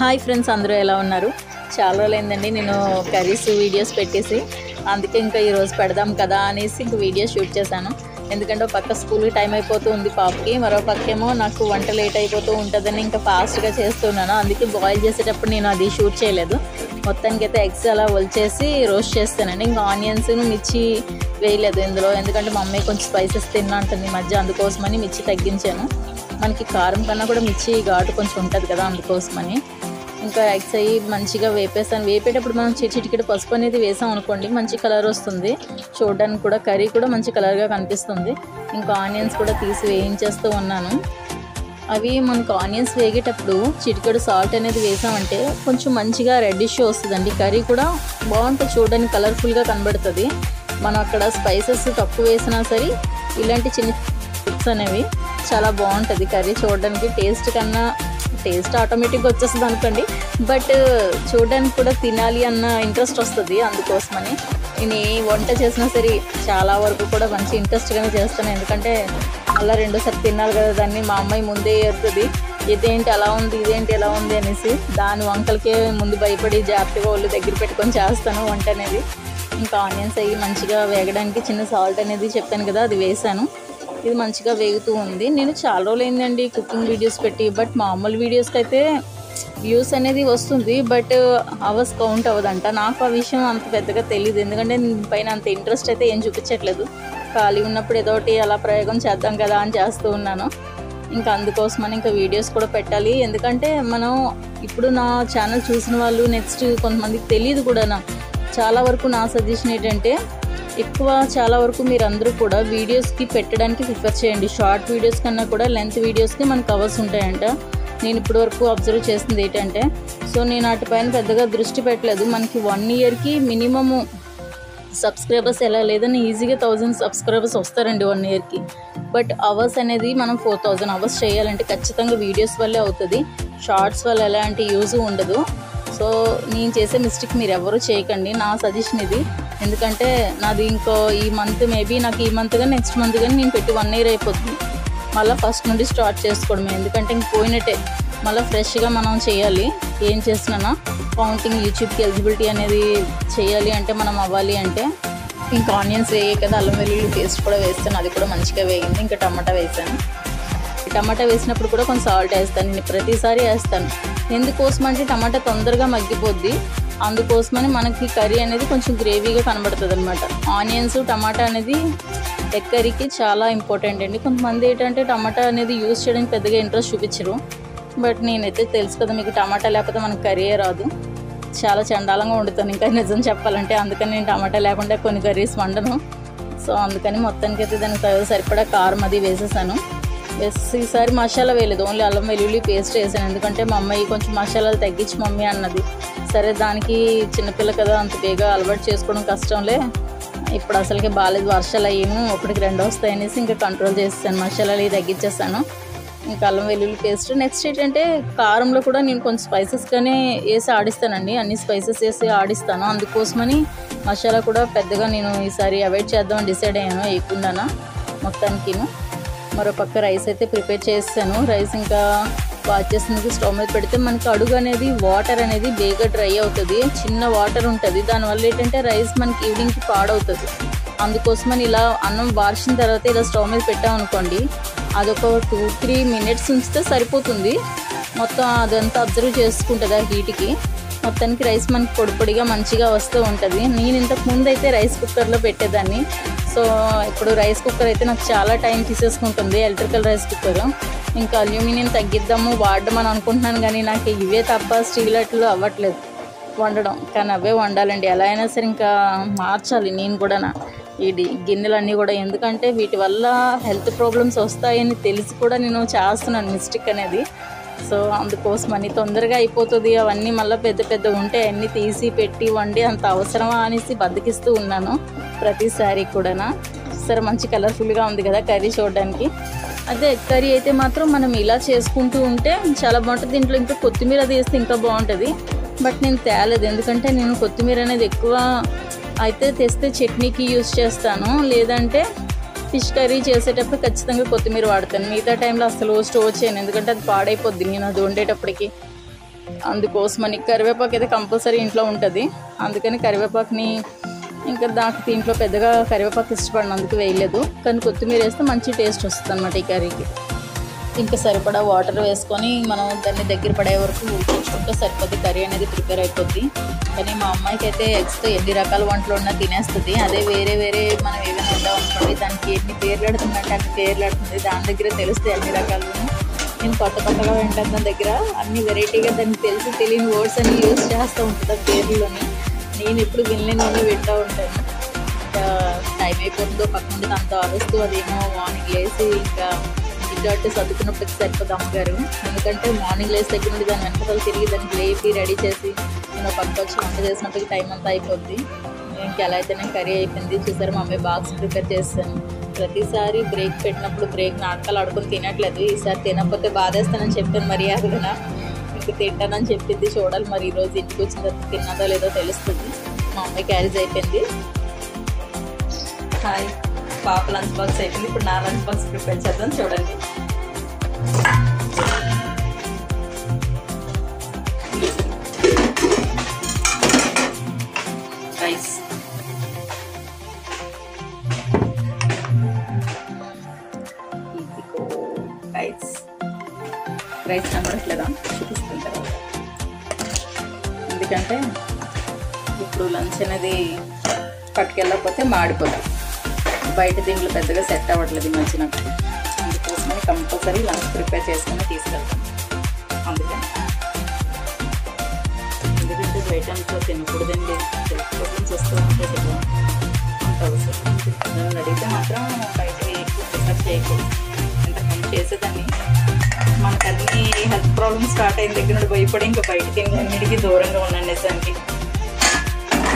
Hi friends, అందరూ ఎలా ఉన్నారు? చాలా రోజులైందండి నేను కర్రీస్ వీడియోస్ పెట్టేసి. అందుకే ఇంకా ఈరోజు పెడదాం కదా అనేసి ఇంక వీడియో షూట్ చేశాను. ఎందుకంటే ఒక పక్క స్కూల్కి టైం అయిపోతూ ఉంది పాపకి, మరో పక్కేమో నాకు వంట లేట్ అయిపోతూ ఉంటుందని ఇంకా ఫాస్ట్గా చేస్తున్నాను. అందుకే బాయిల్ చేసేటప్పుడు నేను అది షూట్ చేయలేదు. మొత్తానికి అయితే ఎగ్స్ అలా ఒలిచేసి రోస్ట్ చేస్తానండి. ఇంకా ఆనియన్స్ మిర్చి వేయలేదు ఇందులో, ఎందుకంటే మా అమ్మాయి కొంచెం స్పైసెస్ తిన్నంటుంది ఈ మధ్య, అందుకోసమని మిర్చి తగ్గించాను. మనకి కారం కన్నా కూడా మిర్చి ఘాటు కొంచెం ఉంటుంది కదా, అందుకోసమని. ఇంకా ఎగ్స్ అయ్యి మంచిగా వేపేసాను. వేపేటప్పుడు మనం చిటికెడు పసుపు అనేది వేసాం అనుకోండి, మంచి కలర్ వస్తుంది. చూడడానికి కూడా కర్రీ కూడా మంచి కలర్గా కనిపిస్తుంది. ఇంకా ఆనియన్స్ కూడా తీసి వేయించేస్తూ ఉన్నాను. అవి మనకు ఆనియన్స్ వేగేటప్పుడు చిటికెడు సాల్ట్ అనేది వేసామంటే కొంచెం మంచిగా రెడ్డిష్ వస్తుందండి. కర్రీ కూడా బాగుంటుంది, చూడడానికి కలర్ఫుల్గా కనబడుతుంది. మనం అక్కడ స్పైసెస్ తక్కువ వేసినా సరే ఇలాంటి చిన్న టిప్స్ అనేవి చాలా బాగుంటుంది. కర్రీ చూడడానికి టేస్ట్ ఆటోమేటిక్గా వచ్చేస్తుంది అనుకోండి, బట్ చూడడానికి కూడా తినాలి అన్న ఇంట్రెస్ట్ వస్తుంది. అందుకోసమని నేను ఏ వంట చేసినా సరే చాలా వరకు కూడా మంచి ఇంట్రెస్ట్గానే చేస్తాను. ఎందుకంటే అలా రెండోసారి తినాలి కదా దాన్ని. మా అమ్మాయి ముందే ఏరుతుంది, ఇదేంటి అలా ఉంది, ఇదేంటి ఎలా ఉంది అనేసి. దాని వంకలకే ముందు భయపడి జాగ్రత్తగా ఒళ్ళు దగ్గర పెట్టుకొని చేస్తాను వంట అనేది. ఇంకా ఆనియన్స్ అయ్యి మంచిగా వేగడానికి చిన్న సాల్ట్ అనేది చెప్పాను కదా, అది వేసాను. ఇది మంచిగా వేగుతూ ఉంది. నేను చాలా రోజులైందండి కుకింగ్ వీడియోస్ పెట్టి, బట్ మామూలు వీడియోస్కి అయితే వ్యూస్ అనేది వస్తుంది, బట్ అవర్స్ కౌంట్ అవ్వదంట. నాకు ఆ విషయం అంత పెద్దగా తెలియదు, ఎందుకంటే పైన అంత ఇంట్రెస్ట్ అయితే ఏం చూపించట్లేదు. ఖాళీ ఉన్నప్పుడు ఏదో ఒకటి అలా ప్రయోగం చేద్దాం కదా అని చేస్తూ ఉన్నాను. ఇంకా అందుకోసమని ఇంకా వీడియోస్ కూడా పెట్టాలి. ఎందుకంటే మనం ఇప్పుడు నా ఛానల్ చూసిన వాళ్ళు నెక్స్ట్ కొంతమందికి తెలియదు కూడా. చాలా వరకు నా సజెషన్ ఏంటంటే చాలా వరకు మీరు అందరూ కూడా వీడియోస్కి పెట్టడానికి ప్రిఫర్ చేయండి. షార్ట్ వీడియోస్ కన్నా కూడా లెంత్ వీడియోస్కి మనకు అవర్స్ ఉంటాయంట. నేను ఇప్పటి వరకు అబ్జర్వ్ చేసింది ఏంటంటే, సో నేను వాటిపైన పెద్దగా దృష్టి పెట్టలేదు. మనకి 1 ఇయర్కి మినిమము సబ్స్క్రైబర్స్ ఎలా లేదని ఈజీగా 1000 సబ్స్క్రైబర్స్ వస్తారండి 1 ఇయర్కి. బట్ అవర్స్ అనేది మనం 4000 అవర్స్ చేయాలంటే ఖచ్చితంగా వీడియోస్ వల్లే అవుతుంది. షార్ట్స్ వల్ల ఎలాంటి యూజ్ ఉండదు. సో నేను చేసే మిస్టేక్ మీరు ఎవరు చేయకండి, నా సజెషన్ ఇది. ఎందుకంటే నాది ఇంకో ఈ మంత్, మేబీ నాకు ఈ మంత్ కానీ నెక్స్ట్ మంత్ కానీ నేను పెట్టి 1 ఇయర్ అయిపోతుంది. మళ్ళీ ఫస్ట్ నుండి స్టార్ట్ చేసుకోవడమే, ఎందుకంటే ఇంక పోయినట్టే. మళ్ళీ ఫ్రెష్గా మనం చేయాలి. ఏం చేసినా కౌంటింగ్ యూట్యూబ్కి ఎలిజిబిలిటీ అనేది చేయాలి అంటే, మనం అవ్వాలి అంటే. ఇంకా ఆనియన్స్ వేయే కదా, అల్లం వెల్లుల్లి పేస్ట్ కూడా వేస్తాను, అది కూడా మంచిగా వేగింది. ఇంకా టమాటా వేసాను. టమాటా వేసినప్పుడు కూడా కొంచెం సాల్ట్ వేస్తాను. నేను ప్రతిసారి వేస్తాను. ఎందుకోసం అంటే టమాటా తొందరగా మగ్గిపోద్ది, అందుకోసమని మనకి కర్రీ అనేది కొంచెం గ్రేవీగా కనబడుతుంది అనమాట. ఆనియన్స్ టమాటా అనేది ఎగ్ కర్రీకి చాలా ఇంపార్టెంట్ అండి. కొంతమంది ఏంటంటే టమాటా అనేది యూజ్ చేయడానికి పెద్దగా ఇంట్రెస్ట్ చూపించరు, బట్ నేనైతే తెలుసు కదా మీకు, టమాటా లేకపోతే మనకు కర్రీయే రాదు. చాలా చండాలంగా వండుతాను ఇంకా నిజం చెప్పాలంటే. అందుకని నేను టమాటా లేకుండా కొన్ని కర్రీస్ వండను. సో అందుకని మొత్తానికి అయితే దానికి సరిపడా కారం అది వేసేసాను. ఈసారి మసాలా వేయలేదు, ఓన్లీ అల్లం వెల్లుల్లి పేస్ట్ వేసాను. ఎందుకంటే మా అమ్మాయి కొంచెం మసాలాలు తగ్గించి మమ్మీ అన్నది. సరే దానికి చిన్నపిల్ల కదా, అంత బేగా అలవాటు చేసుకోవడం కష్టంలే. ఇప్పుడు అసలుకి బాగాలేదు, వర్షాలు అయ్యాను, ఒకటికి 2 వస్తాయి అనేసి ఇంకా కంట్రోల్ చేస్తాను, మసాలాలు తగ్గించేస్తాను. ఇంకా అల్లం వెల్లుల్లి పేస్ట్. నెక్స్ట్ ఏంటంటే కారంలో కూడా నేను కొంచెం స్పైసెస్గానే వేసి ఆడిస్తానండి, అన్ని స్పైసెస్ వేసి ఆడిస్తాను. అందుకోసమని మసాలా కూడా పెద్దగా నేను ఈసారి అవాయిడ్ చేద్దామని డిసైడ్ అయ్యాను, వేయకుండానా మొత్తానికి. మరో పక్క రైస్ అయితే ప్రిపేర్ చేస్తాను. రైస్ ఇంకా వాచ్ చేసినందుకు స్టవ్ మీద పెడితే మనకి అడుగు అనేది వాటర్ అనేది బేగా డ్రై అవుతుంది. చిన్న వాటర్ ఉంటుంది, దానివల్ల ఏంటంటే రైస్ మనకి ఈవినింగ్కి పాడవుతుంది. అందుకోసమని ఇలా అన్నం వార్చిన తర్వాత ఇలా స్టవ్ మీద పెట్టామనుకోండి, అదొక 2-3 మినిట్స్ ఉంచితే సరిపోతుంది. మొత్తం అదంతా అబ్జర్వ్ చేసుకుంటుంది ఆ హీట్కి. మొత్తానికి రైస్ మనకి పొడి పొడిగా మంచిగా వస్తూ ఉంటుంది. నేను ఇంతకు ముందు అయితే రైస్ కుక్కర్లో పెట్టేదాన్ని. సో ఇప్పుడు రైస్ కుక్కర్ అయితే నాకు చాలా టైం తీసేసుకుంటుంది, ఎలక్ట్రికల్ రైస్ కుక్కర్. ఇంకా అల్యూమినియం తగ్గిద్దాము వాడమని అనుకుంటున్నాను, కానీ నాకు ఇవే తప్ప స్టీల్ అట్లు అవ్వట్లేదు వండడం. కానీ అవే వండాలండి ఎలా అయినా సరే, ఇంకా మార్చాలి నేను కూడా ఈ గిన్నెలన్నీ కూడా. ఎందుకంటే వీటి వల్ల హెల్త్ ప్రాబ్లమ్స్ వస్తాయని తెలిసి కూడా నేను చేస్తున్నాను మిస్టేక్ అనేది. సో అందుకోసమని తొందరగా అయిపోతుంది. అవన్నీ మళ్ళీ పెద్ద ఉంటే అన్నీ తీసి పెట్టి వండి అంత అవసరమా అనేసి బద్దకిస్తూ ఉన్నాను ప్రతిసారి కూడా. సరే మంచి కలర్ఫుల్గా ఉంది కదా కర్రీ చూడడానికి. అదే కర్రీ అయితే మాత్రం మనం ఇలా చేసుకుంటూ ఉంటే చాలా బాగుంటుంది. దీంట్లో ఇంకా కొత్తిమీర అది వేస్తే ఇంకా బాగుంటుంది, బట్ నేను తేలేదు. ఎందుకంటే నేను కొత్తిమీర అనేది ఎక్కువ అయితే తెస్తే చట్నీకి యూజ్ చేస్తాను, లేదంటే ఫిష్ కర్రీ చేసేటప్పుడు ఖచ్చితంగా కొత్తిమీర వాడతాను. మిగతా టైంలో అసలు స్టోర్ చేయను, ఎందుకంటే అది పాడైపోద్ది నేను అది వండేటప్పటికి. అందుకోసమని కరివేపాకు అయితే కంపల్సరీ ఇంట్లో ఉంటుంది. అందుకని కరివేపాకుని ఇంకా నాకు దీంట్లో పెద్దగా కరివేపాకు ఇష్టపడిన అందుకు వేయలేదు. కానీ కొత్తిమీర వేస్తే మంచి టేస్ట్ వస్తుంది అన్నమాట ఈ కర్రీకి. ఇంకా సరిపడా వాటర్ వేసుకొని మనం దాన్ని దగ్గర పడే వరకు ఉడికించుకుంటే సరిపోద్ది, కర్రీ అనేది ప్రిపేర్ అయిపోద్ది. కానీ మా అమ్మాయికి అయితే ఎగ్స్తో ఎన్ని రకాల వంటలు ఉన్నా తినేస్తుంది. అదే వేరే మనం ఏమైనా వండామనుకోండి దానికి ఎన్ని పేర్లు పెడుతుందంటే అన్ని పేర్లు పెడుతుంది. దాని దగ్గర తెలుస్తాయి అన్ని రకాలు. నేను కొత్తగా వింటాను దాని దగ్గర అన్ని వెరైటీగా దానికి తెలియని వర్డ్స్ అన్ని యూజ్ చేస్తూ ఉంటుంది ఆ పేర్లోని. నేను ఎప్పుడు వినలేని వింటూ ఉంటాను. ఇంకా టైం అయిపోతుందో పక్కన దాంతో అరుస్తూ అదేమో మార్నింగ్ లేసి ఇంకా ఇటు సర్దుకున్నప్పటికీ సరిపోదు అమ్మగారు. ఎందుకంటే మార్నింగ్ లేసి దగ్గర నుండి దాని వెనకాల తిరిగి దానికి లేపి రెడీ చేసి నేను పక్క వచ్చి వంట చేసినప్పటికీ టైం అంతా అయిపోద్ది. ఇంకా ఎలా అయితేనే కర్రీ అయిపోయింది. చూసారు మా అమ్మాయి బాక్స్ ప్రిపేర్ చేస్తాను. ప్రతిసారి బ్రేక్ పెట్టినప్పుడు బ్రేక్ నాటకాలు ఆడుకొని తినట్లేదు. ఈసారి తినకపోతే బాధేస్తానని చెప్పాను మర్యాదగా. ఇంక తింటానని చెప్పింది. చూడాలి మరి ఈరోజు ఇంటికి వచ్చిన తర్వాత తిన్నదో లేదో తెలుస్తుంది. మా అమ్మాయి క్యారేజ్ అయిపోయింది. హాయ్, పాప లంచ్ బాక్స్ అయిపోయింది. ఇప్పుడు నా లంచ్ బాక్స్ ప్రిపేర్ చేద్దాం. చూడండి, రైస్, రైస్ కనబడట్లేదా చూపిస్తాను తర్వాత. ఎందుకంటే ఇప్పుడు లంచ్ అనేది పట్టుకెళ్ళకపోతే మాడిపోతాం. బయట దీంట్లో పెద్దగా సెట్ అవ్వట్లేదు ఈ మధ్య నాకు. అందుకోసమని కంపల్సరీ లంచ్ ప్రిపేర్ చేసుకుని తీసుకెళ్తాం. అందుకని ఎందుకంటే బయట అంతా తినకూడదండి, హెల్త్ ప్రాబ్లమ్స్ వస్తూ ఉంటాయి కదా. అంత అవసరం నన్ను అడిగితే మాత్రం బయట ఎక్కువ ప్రిఫర్ చేయకూడదు. ఎంతమంది చేసేదాన్ని మనకన్నీ హెల్త్ ప్రాబ్లమ్స్ స్టార్ట్ అయిన దగ్గర నుండి భయపడి ఇంకా బయటకి అన్నిటికీ దూరంగా ఉన్నాను. నిజానికి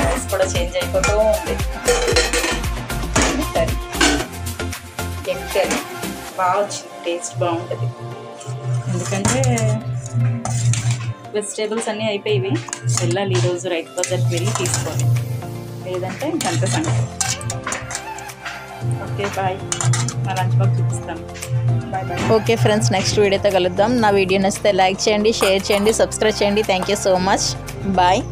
రైస్ కూడా చేంజ్ అయిపోతూ ఉంది. కర్రీ ఎగ్ కర్రీ బాగా వచ్చింది, టేస్ట్ బాగుంటుంది. ఎందుకంటే వెజిటేబుల్స్ అన్నీ అయిపోయి వెళ్ళాలి ఈరోజు రైతు బజార్కి వెళ్ళి తీసుకోవాలి, లేదంటే గంట సంగతి. ఓకే బాయ్, నా లంచ్ బాక్స్ చూపిస్తాను. Bye bye. Okay friends, next వీడియోతో కలుద్దాం. నా వీడియో నచ్చితే లైక్ చేయండి, షేర్ చేయండి, సబ్స్క్రైబ్ చేయండి. Thank you so much. Bye.